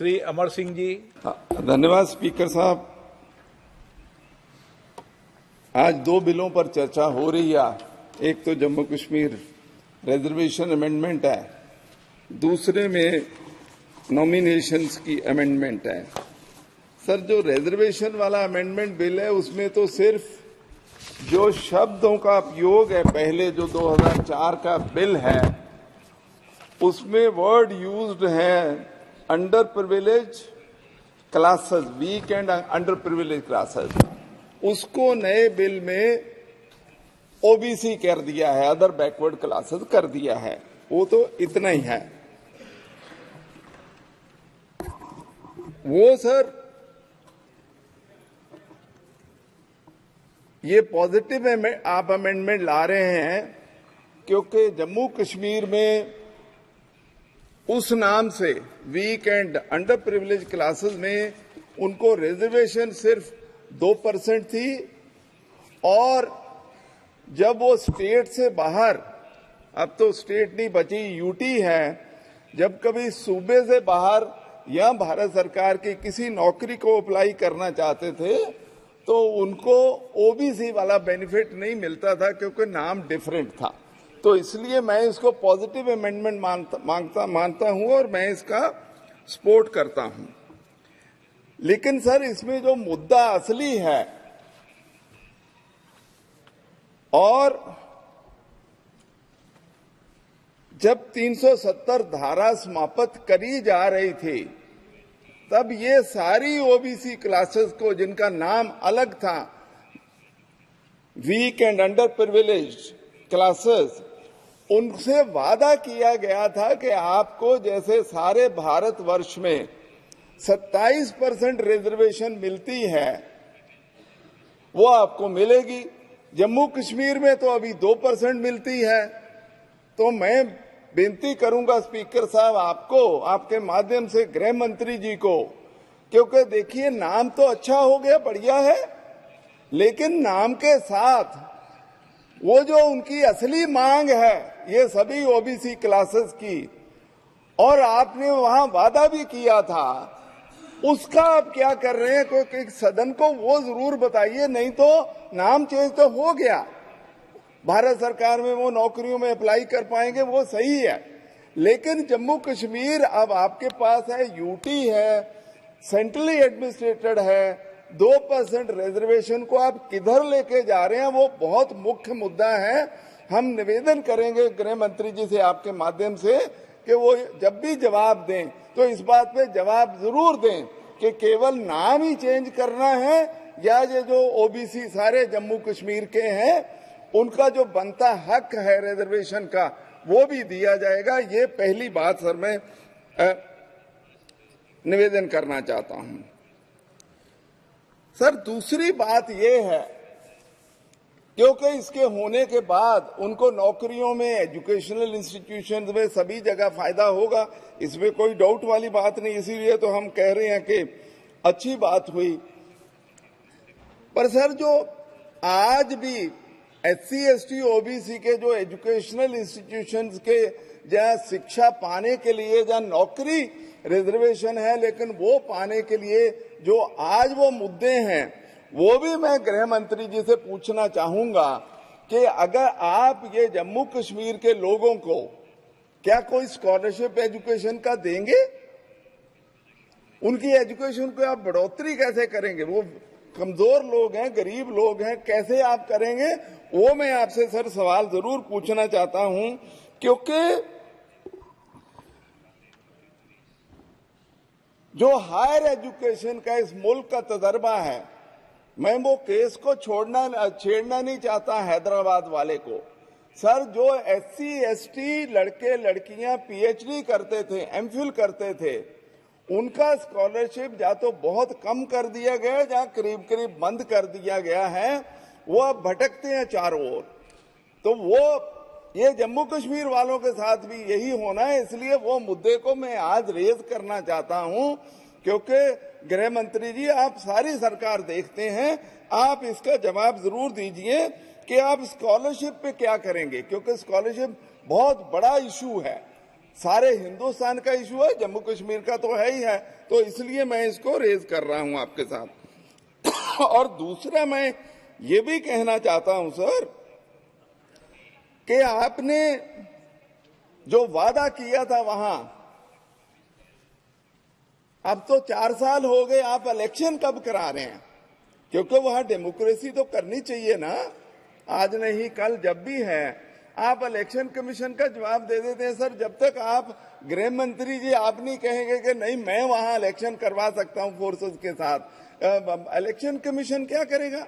श्री अमर सिंह जी। धन्यवाद स्पीकर साहब। आज दो बिलों पर चर्चा हो रही है। एक तो जम्मू कश्मीर रिजर्वेशन अमेंडमेंट है, दूसरे में नॉमिनेशंस की अमेंडमेंट है। सर, जो रिजर्वेशन वाला अमेंडमेंट बिल है उसमें तो सिर्फ जो शब्दों का उपयोग है, पहले जो 2004 का बिल है उसमें वर्ड यूज्ड है under privilege classes, weak and under privilege classes, उसको नए बिल में ओबीसी कर दिया है, अदर बैकवर्ड क्लासेस कर दिया है। वो तो इतना ही है। वो सर ये पॉजिटिव आप अमेंडमेंट ला रहे हैं क्योंकि जम्मू कश्मीर में उस नाम से weak and under privilege classes में उनको रिजर्वेशन सिर्फ 2% थी, और जब वो स्टेट से बाहर, अब तो स्टेट नहीं बची, यूटी है, जब कभी सूबे से बाहर या भारत सरकार की किसी नौकरी को अप्लाई करना चाहते थे तो उनको ओबीसी वाला बेनिफिट नहीं मिलता था क्योंकि नाम डिफरेंट था। तो इसलिए मैं इसको पॉजिटिव अमेंडमेंट मानता हूं और मैं इसका सपोर्ट करता हूं। लेकिन सर, इसमें जो मुद्दा असली है, और जब 370 धारा समाप्त करी जा रही थी तब ये सारी ओबीसी क्लासेस को, जिनका नाम अलग था weak and under privileged classes, उनसे वादा किया गया था कि आपको जैसे सारे भारतवर्ष में 27% रिजर्वेशन मिलती है वो आपको मिलेगी। जम्मू कश्मीर में तो अभी 2% मिलती है। तो मैं बेनती करूंगा स्पीकर साहब आपको, आपके माध्यम से गृह मंत्री जी को, क्योंकि देखिए नाम तो अच्छा हो गया, बढ़िया है, लेकिन नाम के साथ वो जो उनकी असली मांग है ये सभी ओबीसी क्लासेस की, और आपने वहां वादा भी किया था, उसका आप क्या कर रहे हैं? क्योंकि सदन को वो जरूर बताइए, नहीं तो नाम चेंज तो हो गया, भारत सरकार में वो नौकरियों में अप्लाई कर पाएंगे, वो सही है, लेकिन जम्मू कश्मीर अब आपके पास है, यूटी है, सेंट्रली एडमिनिस्ट्रेटेड है, 2% रिजर्वेशन को आप किधर लेके जा रहे हैं, वो बहुत मुख्य मुद्दा है। हम निवेदन करेंगे गृह मंत्री जी से आपके माध्यम से कि वो जब भी जवाब दें तो इस बात पे जवाब जरूर दें कि केवल नाम ही चेंज करना है या ये जो ओबीसी सारे जम्मू कश्मीर के हैं उनका जो बनता हक है रिजर्वेशन का वो भी दिया जाएगा। ये पहली बात सर मैं निवेदन करना चाहता हूं। सर, दूसरी बात ये है, क्योंकि इसके होने के बाद उनको नौकरियों में, एजुकेशनल इंस्टीट्यूशंस में सभी जगह फायदा होगा, इसमें कोई डाउट वाली बात नहीं, इसीलिए तो हम कह रहे हैं कि अच्छी बात हुई। पर सर, जो आज भी एससी, एसटी, ओबीसी के जो एजुकेशनल इंस्टीट्यूशंस के जहां शिक्षा पाने के लिए जहां नौकरी रिजर्वेशन है, लेकिन वो पाने के लिए जो आज वो मुद्दे हैं वो भी मैं गृह मंत्री जी से पूछना चाहूंगा कि अगर आप ये जम्मू कश्मीर के लोगों को क्या कोई स्कॉलरशिप एजुकेशन का देंगे? उनकी एजुकेशन को आप बढ़ोतरी कैसे करेंगे? वो कमजोर लोग हैं, गरीब लोग हैं, कैसे आप करेंगे? वो मैं आपसे सर सवाल जरूर पूछना चाहता हूं, क्योंकि जो हायर एजुकेशन का इस मुल्क का तजर्बा है, मैं वो केस को छेड़ना नहीं चाहता हैदराबाद वाले को। सर, जो एससी, एसटी लड़के लड़कियां पीएचडी करते थे, एमफिल करते थे, उनका स्कॉलरशिप या तो बहुत कम कर दिया गया, या करीब करीब बंद कर दिया गया है, वो अब भटकते हैं चारों ओर। तो वो ये जम्मू कश्मीर वालों के साथ भी यही होना है, इसलिए वो मुद्दे को मैं आज रेज करना चाहता हूं, क्योंकि गृह मंत्री जी आप सारी सरकार देखते हैं, आप इसका जवाब जरूर दीजिए कि आप स्कॉलरशिप पे क्या करेंगे, क्योंकि स्कॉलरशिप बहुत बड़ा इशू है। सारे हिंदुस्तान का इशू है, जम्मू कश्मीर का तो है ही है, तो इसलिए मैं इसको रेज कर रहा हूं आपके साथ। और दूसरा मैं ये भी कहना चाहता हूं सर कि आपने जो वादा किया था वहां, अब तो 4 साल हो गए, आप इलेक्शन कब करा रहे हैं? क्योंकि वहां डेमोक्रेसी तो करनी चाहिए ना, आज नहीं कल जब भी है। आप इलेक्शन कमीशन का जवाब दे देते हैं सर, जब तक आप गृह मंत्री जी आप नहीं कहेंगे कि नहीं मैं वहां इलेक्शन करवा सकता हूं फोर्सेस के साथ, इलेक्शन कमीशन क्या करेगा?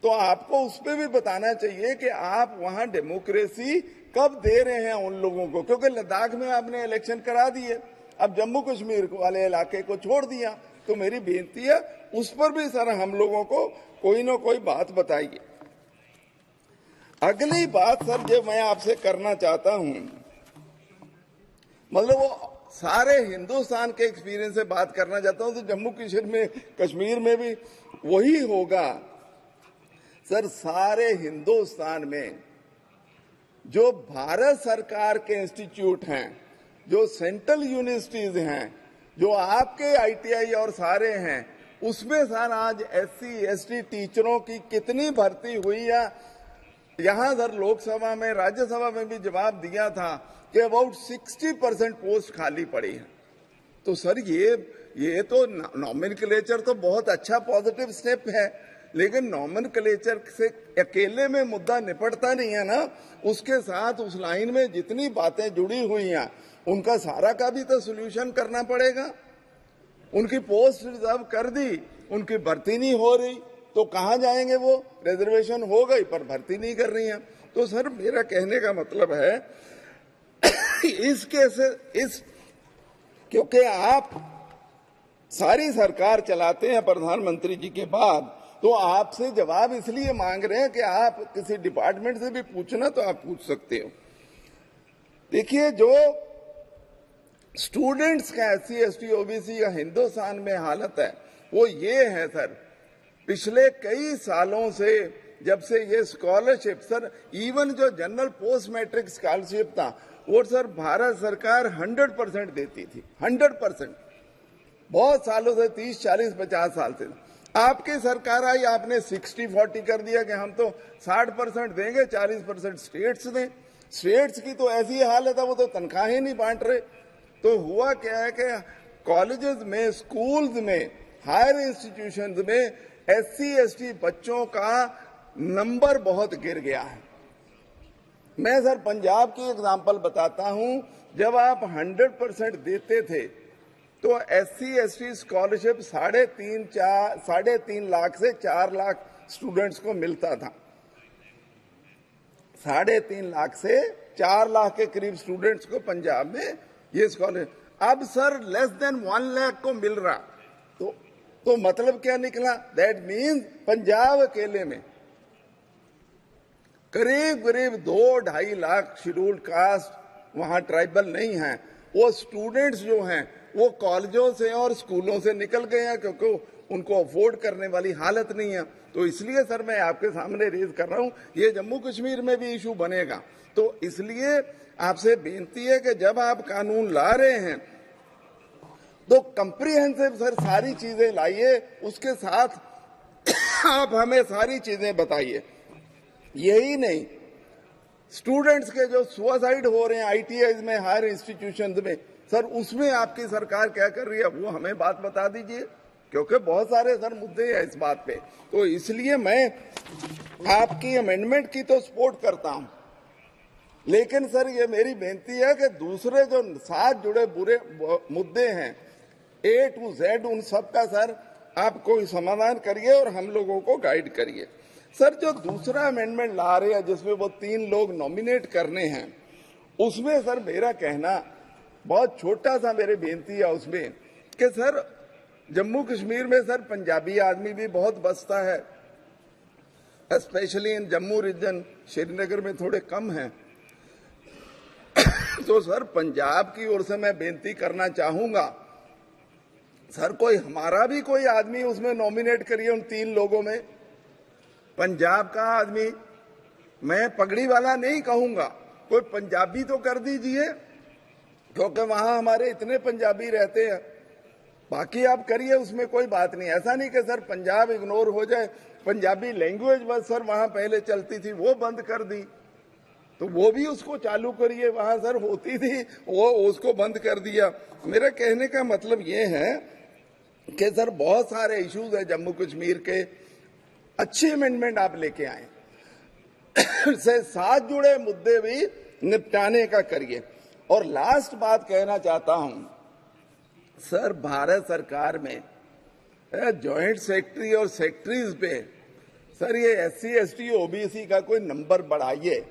तो आपको उस पर भी बताना चाहिए कि आप वहां डेमोक्रेसी कब दे रहे हैं उन लोगों को, क्योंकि लद्दाख में आपने इलेक्शन करा दिए, अब जम्मू कश्मीर वाले इलाके को छोड़ दिया। तो मेरी बेनती है उस पर भी सर हम लोगों को कोई ना कोई बात बताइए। अगली बात सर जो मैं आपसे करना चाहता हूं, मतलब वो सारे हिंदुस्तान के एक्सपीरियंस से बात करना चाहता हूं, तो जम्मू कश्मीर में भी वही होगा सर। सारे हिंदुस्तान में जो भारत सरकार के इंस्टीट्यूट हैं, जो सेंट्रल यूनिवर्सिटीज हैं, जो आपके आईटीआई और सारे हैं, उसमें सर आज एससी एसटी टीचरों की कितनी भर्ती हुई है? यहां सर लोकसभा में राज्यसभा में भी जवाब दिया था कि अबाउट 60% पोस्ट खाली पड़ी है। तो सर ये तो नॉमेनक्लेचर तो बहुत अच्छा पॉजिटिव स्टेप है, लेकिन नॉमेनक्लेचर से अकेले में मुद्दा निपटता नहीं है ना, उसके साथ उस लाइन में जितनी बातें जुड़ी हुई हैं उनका सारा का भी तो सोल्यूशन करना पड़ेगा। उनकी पोस्ट रिजर्व कर दी, उनकी भर्ती नहीं हो रही, तो कहां जाएंगे वो? रिजर्वेशन हो गई पर भर्ती नहीं कर रही है। तो सर मेरा कहने का मतलब है क्योंकि आप सारी सरकार चलाते हैं प्रधानमंत्री जी के बाद, तो आपसे जवाब इसलिए मांग रहे हैं कि आप किसी डिपार्टमेंट से भी पूछना तो आप पूछ सकते हो। देखिए जो स्टूडेंट्स का एससी एसटी ओबीसी का हिंदुस्तान में हालत है वो ये है सर, पिछले कई सालों से जब से ये स्कॉलरशिप सर, इवन जो जनरल पोस्ट मैट्रिक स्कॉलरशिप था वो सर भारत सरकार 100% देती थी, 100%, बहुत सालों से, 30 40 50 साल से। आपकी सरकार आई, आपने 60-40 कर दिया कि हम तो 60% देंगे, 40% स्टेट्स दें। स्टेट्स की तो ऐसी हालत है, वो तो तनख्वाहें नहीं बांट रहे। तो हुआ क्या है कि कॉलेजेस में, स्कूल्स में, हायर इंस्टीट्यूशंस में एससी एसटी बच्चों का नंबर बहुत गिर गया है। मैं सर पंजाब की एग्जांपल बताता हूं, जब आप 100% देते थे तो एससी एसटी स्कॉलरशिप 3.5 लाख से 4 लाख स्टूडेंट्स को मिलता था। 3.5 लाख से 4 लाख के करीब स्टूडेंट्स को पंजाब में ये स्कॉलरशिप, अब सर लेस देन 1 लाख को मिल रहा। तो मतलब क्या निकला? दैट मीन्स पंजाब अकेले में करीब 2-2.5 लाख शेड्यूल्ड कास्ट वहां ट्राइबल नहीं है। वो स्टूडेंट्स जो हैं वो कॉलेजों से और स्कूलों से निकल गए हैं, क्योंकि उनको अफोर्ड करने वाली हालत नहीं है। तो इसलिए सर मैं आपके सामने रेज कर रहा हूं, ये जम्मू कश्मीर में भी इशू बनेगा। तो इसलिए आपसे बेनती है कि जब आप कानून ला रहे हैं तो कंप्रीहेंसिव सर सारी चीजें लाइए, उसके साथ आप हमें सारी चीजें बताइए। यही नहीं, स्टूडेंट्स के जो सुसाइड हो रहे हैं आईटीआई में, हायर इंस्टीट्यूशंस में, सर उसमें आपकी सरकार क्या कर रही है वो हमें बात बता दीजिए, क्योंकि बहुत सारे सर मुद्दे हैं इस बात पे। तो इसलिए मैं आपकी अमेंडमेंट की तो सपोर्ट करता हूं, लेकिन सर ये मेरी बेनती है कि दूसरे जो साथ जुड़े बुरे मुद्दे हैं A to Z, उन सब का सर आप कोई समाधान करिए और हम लोगों को गाइड करिए। सर जो दूसरा अमेंडमेंट ला रहे हैं जिसमें वो 3 लोग नॉमिनेट करने हैं, उसमें सर मेरा कहना बहुत छोटा सा मेरी बेनती है उसमें कि सर जम्मू कश्मीर में सर पंजाबी आदमी भी बहुत बसता है, specially in Jammu region, Srinagar में थोड़े कम हैं। तो सर पंजाब की ओर से मैं बेनती करना चाहूंगा, सर कोई हमारा भी कोई आदमी उसमें नॉमिनेट करिए उन 3 लोगों में, पंजाब का आदमी। मैं पगड़ी वाला नहीं कहूंगा, कोई पंजाबी तो कर दीजिए। क्योंकि वहां हमारे इतने पंजाबी रहते हैं। बाकी आप करिए, उसमें कोई बात नहीं। ऐसा नहीं कि सर पंजाब इग्नोर हो जाए। पंजाबी लैंग्वेज बस सर वहां पहले चलती थी, वो बंद कर दी, तो वो भी उसको चालू करिए। वहां सर होती थी, वो उसको बंद कर दिया। मेरा कहने का मतलब ये है कि सर बहुत सारे इश्यूज है जम्मू कश्मीर के, अच्छी अमेंडमेंट आप लेके आए से साथ जुड़े मुद्दे भी निपटाने का करिए। और लास्ट बात कहना चाहता हूं सर, भारत सरकार में जॉइंट सेक्रेटरी और सेक्रेटरीज पे सर ये SC ST OBC का कोई नंबर बढ़ाइए।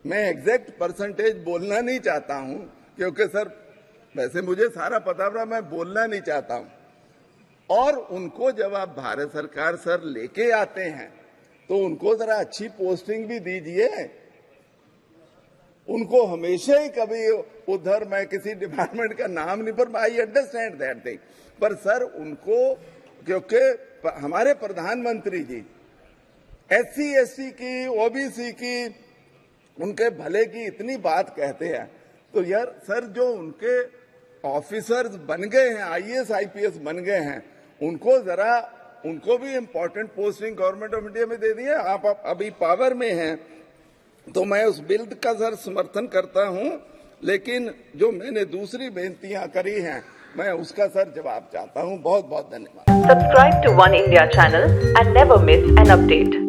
मैं एग्जैक्ट परसेंटेज बोलना नहीं चाहता हूं, क्योंकि सर वैसे मुझे सारा पता था, मैं बोलना नहीं चाहता हूं। और उनको जब आप भारत सरकार सर लेके आते हैं तो उनको जरा अच्छी पोस्टिंग भी दीजिए। उनको हमेशा ही कभी उधर, मैं किसी डिपार्टमेंट का नाम नहीं, पर आई अंडरस्टैंड दैट थिंग, पर सर उनको, क्योंकि हमारे प्रधानमंत्री जी SC ST की OBC की उनके भले की इतनी बात कहते हैं, तो यार सर जो उनके ऑफिसर्स बन गए हैं, IAS IPS बन गए हैं, उनको भी important posting government of India में दे दिए। आप अभी पावर में हैं, तो मैं उस बिल का सर समर्थन करता हूं, लेकिन जो मैंने दूसरी बेनतियां करी हैं मैं उसका सर जवाब चाहता हूं। बहुत बहुत धन्यवाद। Subscribe to One India channel and never miss an update.